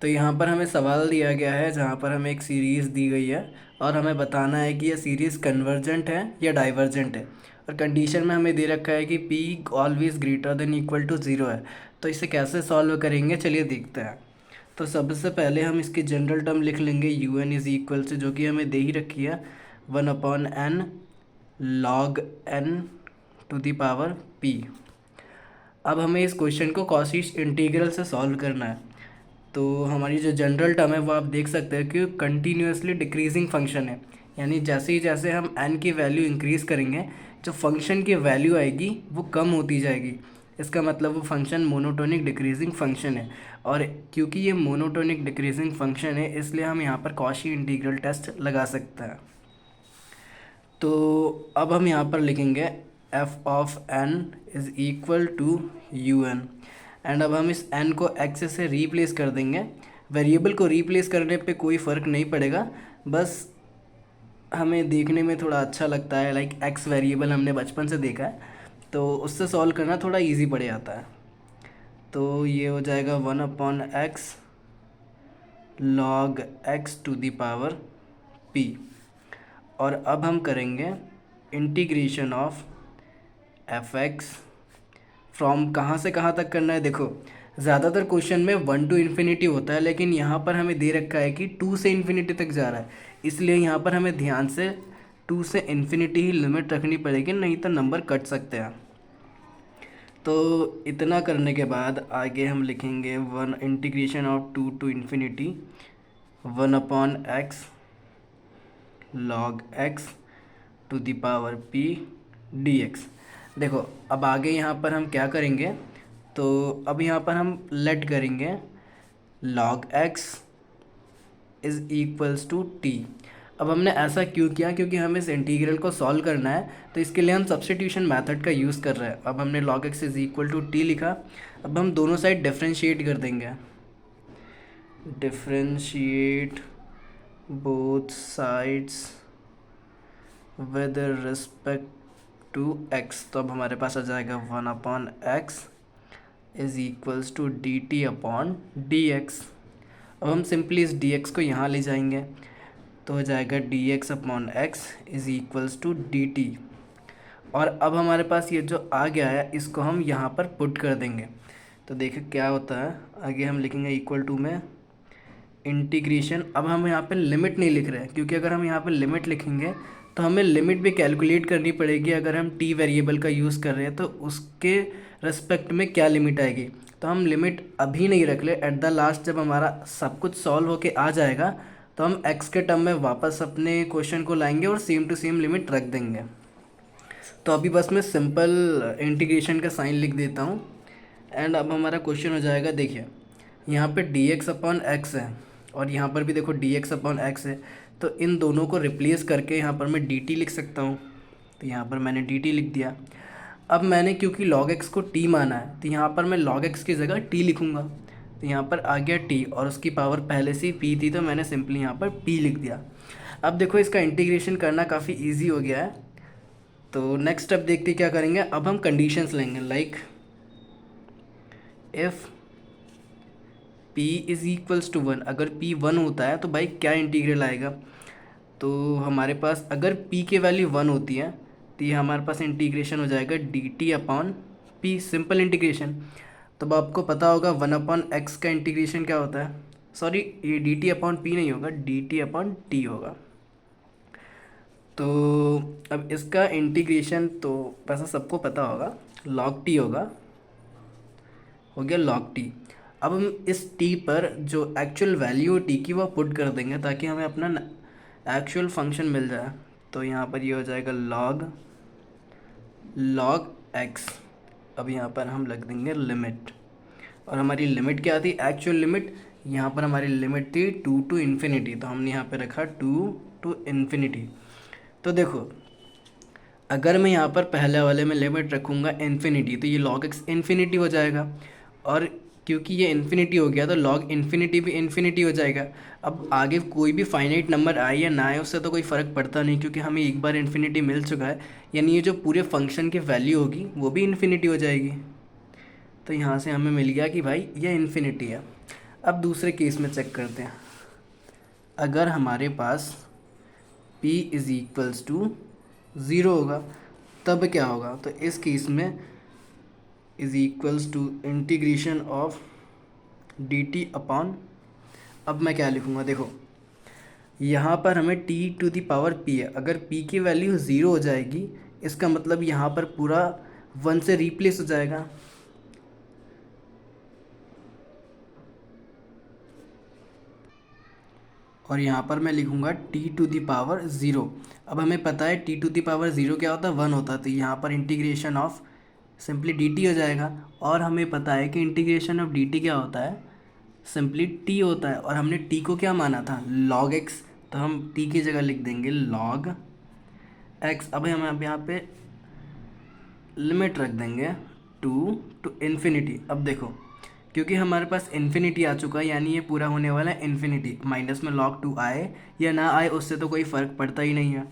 तो यहाँ पर हमें सवाल दिया गया है जहाँ पर हमें एक सीरीज़ दी गई है और हमें बताना है कि यह सीरीज़ कन्वर्जेंट है या डाइवर्जेंट है। और कंडीशन में हमें दे रखा है कि p always greater than equal to zero है। तो इसे कैसे सॉल्व करेंगे, चलिए देखते हैं। तो सबसे पहले हम इसकी जनरल टर्म लिख लेंगे यू एन इज़ इक्वल से, जो कि हमें दे ही रखी है, 1/n log n to the power p। अब हमें इस क्वेश्चन को कॉची इंटीग्रल से सॉल्व करना है। तो हमारी जो जनरल टर्म है वो आप देख सकते हैं कि कंटिन्यूसली डिक्रीजिंग फंक्शन है, यानी जैसे ही जैसे हम n की वैल्यू इंक्रीज़ करेंगे जो फंक्शन की वैल्यू आएगी वो कम होती जाएगी। इसका मतलब वो फंक्शन मोनोटोनिक डिक्रीजिंग फंक्शन है। और क्योंकि ये मोनोटोनिक डिक्रीजिंग फंक्शन है इसलिए हम यहाँ पर कॉची इंटीग्रल टेस्ट लगा सकते हैं। तो अब हम यहाँ पर लिखेंगे f of n is equal to u n. And अब हम इस n को x से रीप्लेस कर देंगे। वेरिएबल को रीप्लेस करने पे कोई फ़र्क नहीं पड़ेगा, बस हमें देखने में थोड़ा अच्छा लगता है, लाइक x वेरिएबल हमने बचपन से देखा है तो उससे सॉल्व करना थोड़ा इजी पड़ जाता है। तो ये हो जाएगा 1/x log x to the power p। और अब हम करेंगे integration of f x from कहाँ से कहाँ तक करना है। देखो ज़्यादातर क्वेश्चन में 1 to इन्फिनिटी होता है, लेकिन यहाँ पर हमें दे रखा है कि 2 से इन्फिनिटी तक जा रहा है, इसलिए यहाँ पर हमें ध्यान से 2 से इन्फिनिटी ही लिमिट रखनी पड़ेगी, नहीं तो नंबर कट सकते हैं। तो इतना करने के बाद आगे हम लिखेंगे one integration of 2 to infinity 1/x log x to the power p dx। देखो अब आगे यहाँ पर हम क्या करेंगे, तो अब यहाँ पर हम लेट करेंगे log x is equals to t। अब हमने ऐसा क्यों किया, क्योंकि हमें इस इंटीग्रल को सॉल्व करना है, तो इसके लिए हम सब्स्टिट्यूशन मेथड का यूज़ कर रहे हैं। अब हमने log x is equal to t लिखा। अब हम दोनों साइड डिफ्रेंशिएट कर देंगे, differentiate both sides with respect to x। तो अब हमारे पास आ जाएगा 1/x is equals to dt upon dx। अब हम सिंपली इस dx को यहाँ ले जाएंगे तो हो जाएगा dx upon x is equals to dt। और अब हमारे पास ये जो आ गया है इसको हम यहाँ पर पुट कर देंगे। तो देखिए क्या होता है, आगे हम लिखेंगे इक्वल टू में इंटीग्रेशन। अब हम यहाँ पे लिमिट नहीं लिख रहे हैं, क्योंकि अगर हम यहाँ पे लिमिट लिखेंगे तो हमें लिमिट भी कैलकुलेट करनी पड़ेगी। अगर हम t वेरिएबल का यूज़ कर रहे हैं तो उसके रेस्पेक्ट में क्या लिमिट आएगी। तो हम लिमिट अभी नहीं रख ले, एट द लास्ट जब हमारा सब कुछ सॉल्व होके आ जाएगा तो हम x के टर्म में वापस अपने क्वेश्चन को लाएंगे और सेम टू सेम लिमिट रख देंगे। तो अभी बस मैं सिंपल इंटीग्रेशन का साइन लिख देता हूँ। एंड अब हमारा क्वेश्चन हो जाएगा, देखिए यहाँ पे dx अपॉन x है और यहाँ पर भी देखो dx अपॉन x है, तो इन दोनों को रिप्लेस करके यहाँ पर मैं dt लिख सकता हूँ। तो यहाँ पर मैंने dt लिख दिया। अब मैंने क्योंकि log x को t माना है तो यहाँ पर मैं log x की जगह t लिखूँगा। तो यहाँ पर आ गया t और उसकी पावर पहले से ही p थी तो मैंने सिंपली यहाँ पर p लिख दिया। अब देखो इसका इंटीग्रेशन करना काफ़ी ईजी हो गया है। तो नेक्स्ट स्टेप देखते क्या करेंगे, अब हम कंडीशंस लेंगे, like if p is equals to 1। अगर p 1 होता है तो भाई क्या इंटीग्रल आएगा। तो हमारे पास अगर p की वैल्यू 1 होती है तो ये हमारे पास इंटीग्रेशन हो जाएगा dt upon p, simple integration. तो अब आपको पता होगा 1/x का इंटीग्रेशन क्या होता है, सॉरी ये dt अपॉन p नहीं होगा, dt अपॉन t होगा। तो अब इसका इंटीग्रेशन तो वैसा सबको पता होगा, log t होगा, हो गया log t। अब हम इस t पर जो एक्चुअल वैल्यू t की वो पुट कर देंगे ताकि हमें अपना एक्चुअल फंक्शन मिल जाए। तो यहाँ पर ये हो जाएगा log x। अब यहाँ पर हम लग देंगे लिमिट, और हमारी लिमिट क्या थी, एक्चुअल लिमिट। यहाँ पर हमारी लिमिट थी 2 to इन्फिनिटी, तो हमने यहाँ पे रखा 2 to इन्फिनिटी। तो देखो अगर मैं यहाँ पर पहले वाले में लिमिट रखूँगा इन्फिनिटी तो ये log x इन्फिनिटी हो जाएगा, और क्योंकि ये इन्फिनिटी हो गया तो log इन्फिनिटी भी इन्फिनिटी हो जाएगा। अब आगे कोई भी फाइनाइट नंबर आए या ना आए उससे तो कोई फ़र्क पड़ता नहीं, क्योंकि हमें एक बार इन्फिनिटी मिल चुका है, यानी ये जो पूरे फंक्शन की वैल्यू होगी वो भी इन्फिनिटी हो जाएगी। तो यहाँ से हमें मिल गया कि भाई ये इन्फिनिटी है। अब दूसरे केस में चेक करते हैं। अगर हमारे पास p इज़ इक्वल्स टू 0 होगा तब क्या होगा? तो इस केस में is equals to integration of dt upon, अब मैं क्या लिखूँगा देखो, यहाँ पर हमें t to the power p है। अगर p की वैल्यू 0 हो जाएगी इसका मतलब यहाँ पर पूरा 1 से रिप्लेस हो जाएगा। और यहाँ पर मैं लिखूँगा t टू द पावर 0। अब हमें पता है t टू द पावर 0 क्या होता है? 1 होता है। तो यहाँ पर इंटीग्रेशन ऑफ सिंपली dt हो जाएगा। और हमें पता है कि इंटीग्रेशन ऑफ dt क्या होता है? सिंपली t होता है। और हमने t को क्या माना था? log x। तो हम t की जगह लिख देंगे log x। अब हम यहाँ पे लिमिट रख देंगे टू इन्फिनिटी। अब देखो, क्योंकि हमारे पास इन्फिनिटी आ चुका है यानी ये पूरा होने वाला है इन्फिनिटी। माइनस में log 2 आए या ना आए उससे तो कोई फ़र्क पड़ता ही नहीं है।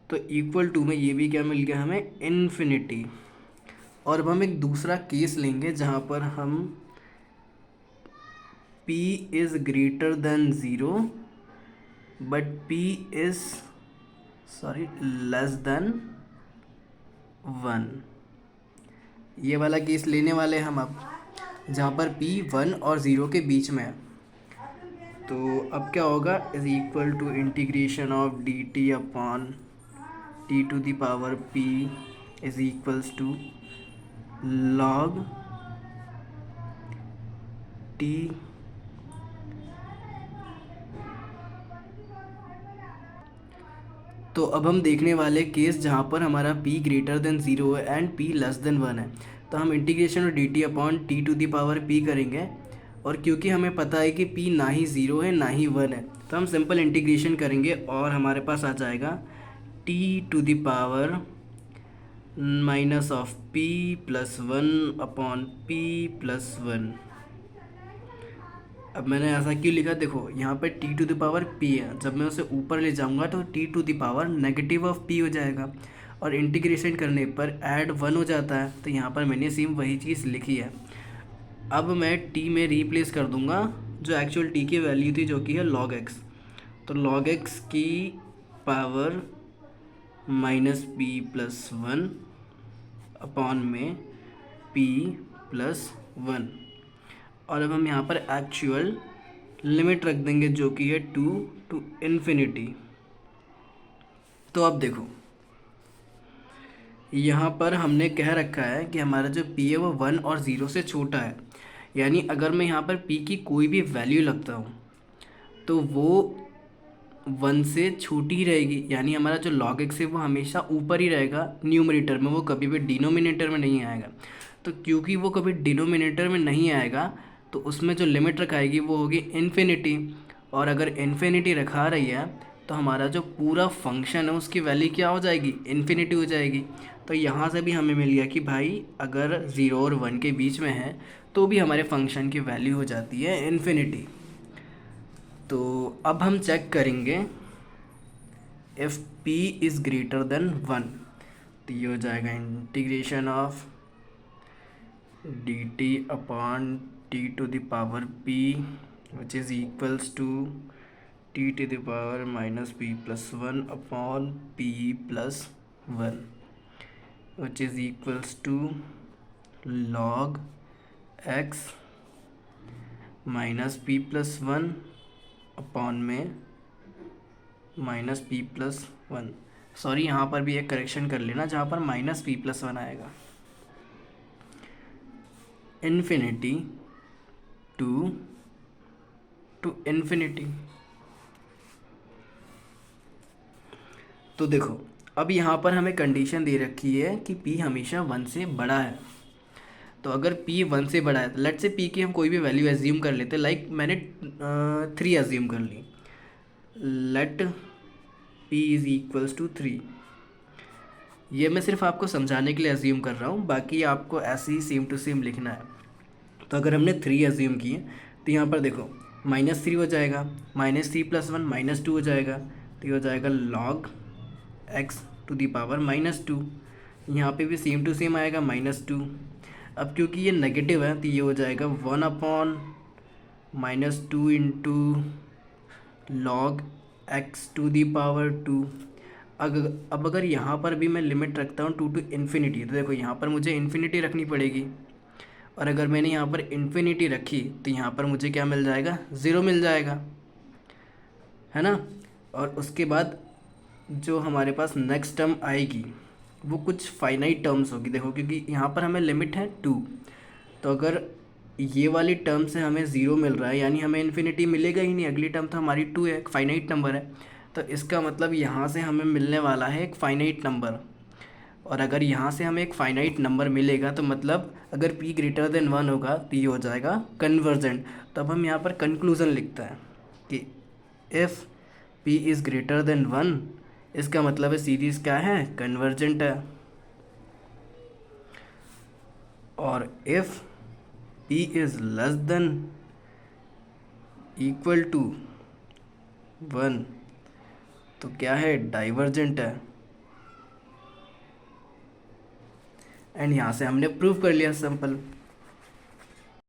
तो इक्वल टू में ये भी क्या मिल गया हमें? इन्फिनिटी। और अब हम एक दूसरा केस लेंगे जहाँ पर हम p is greater then 0 but p is less then 1। ये वाला केस लेने वाले हम अब, जहाँ पर p 1 और 0 के बीच में है। तो अब क्या होगा? Is equal to integration of d t upon t to the power p is equals to log t तो अब हम देखने वाले केस जहाँ पर हमारा p ग्रेटर देन 0 है एंड p लेस देन 1 है। तो हम integration of d t upon t to the power p करेंगे। और क्योंकि हमें पता है कि p ना ही 0 है ना ही 1 है तो हम सिंपल इंटीग्रेशन करेंगे और हमारे पास आ जाएगा t to the power minus of p plus 1 upon p plus 1। अब मैंने ऐसा क्यों लिखा? देखो यहाँ पे t to the power p है, जब मैं उसे ऊपर ले जाऊँगा तो t to the power negative of p हो जाएगा। और इंटीग्रेशन करने पर ऐड 1 हो जाता है। तो यहाँ पर मैंने सेम वही चीज़ लिखी है। अब मैं t में रिप्लेस कर दूँगा जो एक्चुअल t की वैल्यू थी जो कि है log x। तो log x की power minus p plus 1 upon में p प्लस 1। और अब हम यहाँ पर एक्चुअल लिमिट रख देंगे जो कि है 2 टू इन्फिनिटी। तो अब देखो यहाँ पर हमने कह रखा है कि हमारा जो p है वो 1 और 0 से छोटा है। यानी अगर मैं यहाँ पर p की कोई भी वैल्यू लगता हूँ तो वो 1 से छोटी ही रहेगी। यानी हमारा जो log x है वो हमेशा ऊपर ही रहेगा न्यूमरेटर में, वो कभी भी डिनोमिनेटर में नहीं आएगा। तो क्योंकि वो कभी डिनोमिनेटर में नहीं आएगा तो उसमें जो लिमिट रखाएगी वो होगी इन्फिनिटी। और अगर इन्फिनिटी रखा रही है तो हमारा जो पूरा फंक्शन है उसकी वैल्यू क्या हो जाएगी? इन्फिनिटी हो जाएगी। तो यहाँ से भी हमें मिल गया कि भाई अगर 0 और 1 के बीच में है तो भी हमारे फंक्शन की वैल्यू हो जाती है इन्फिनिटी। तो अब हम चेक करेंगे if p is greater than 1। तो ये हो जाएगा integration of d t upon t to the power p which is equals to t to the power minus p plus 1 upon p plus 1 which is equals to log x minus p plus 1 upon में minus p plus 1। Sorry यहाँ पर भी एक correction कर लेना जहाँ पर minus p plus 1 आएगा। Infinity to infinity. तो देखो अब यहाँ पर हमें कंडीशन दे रखी है कि p हमेशा 1 से बड़ा है। तो अगर p 1 से बड़ा है तो लेट्स से p की हम कोई भी वैल्यू एज्यूम कर लेते, लाइक मैंने 3 एज्यूम कर ली। Let p is equals to 3। ये मैं सिर्फ आपको समझाने के लिए एज्यूम कर रहा हूँ, बाकी आपको ऐसे ही सेम टू सेम लिखना है। तो अगर हमने 3 एज्यूम किए तो यहाँ पर देखो -3 हो जाएगा, -3 प्लस 1 -2 हो जाएगा। तो ये हो जाएगा log x to the power -2। यहाँ पे भी सेम टू सेम आएगा -2। अब क्योंकि ये नेगेटिव है तो ये हो जाएगा 1 upon -2 into log x to the power 2। अब अगर यहाँ पर भी मैं लिमिट रखता हूँ 2 टू इन्फिनिटी, तो देखो यहाँ पर मुझे इन्फिनिटी रखनी पड़ेगी, और अगर मैंने यहाँ पर इन्फिनिटी रखी तो यहाँ पर मुझे क्या मिल जाएगा, ज़ीरो मिल जाएगा, है ना। और उसके बाद जो हमारे पास नेक्स्ट टर्म आएगी वो कुछ फाइनाइट टर्म्स होगी, देखो क्योंकि यहाँ पर हमें लिमिट है 2, तो अगर ये वाली टर्म से हमें ज़ीरो मिल रहा है यानी हमें इन्फिनिटी मिलेगा ही नहीं, अगली टर्म तो हमारी 2 है, एक फाइनाइट नंबर है, तो इसका मतलब यहाँ से हमें मिलने वाला है एक फाइनाइट नंबर। और अगर यहाँ से हमें एक फाइनाइट नंबर मिलेगा तो मतलब अगर p ग्रेटर देन 1 होगा तो ये हो जाएगा कन्वर्जेंट। तो अब हम यहाँ पर कंक्लूज़न लिखते हैं कि if p is greater than 1, इसका मतलब है सीरीज़ क्या है, कन्वर्जेंट है। और if p is less than equal to 1, तो क्या है, डाइवर्जेंट है। एंड यहाँ से हमने प्रूव कर लिया, सिंपल।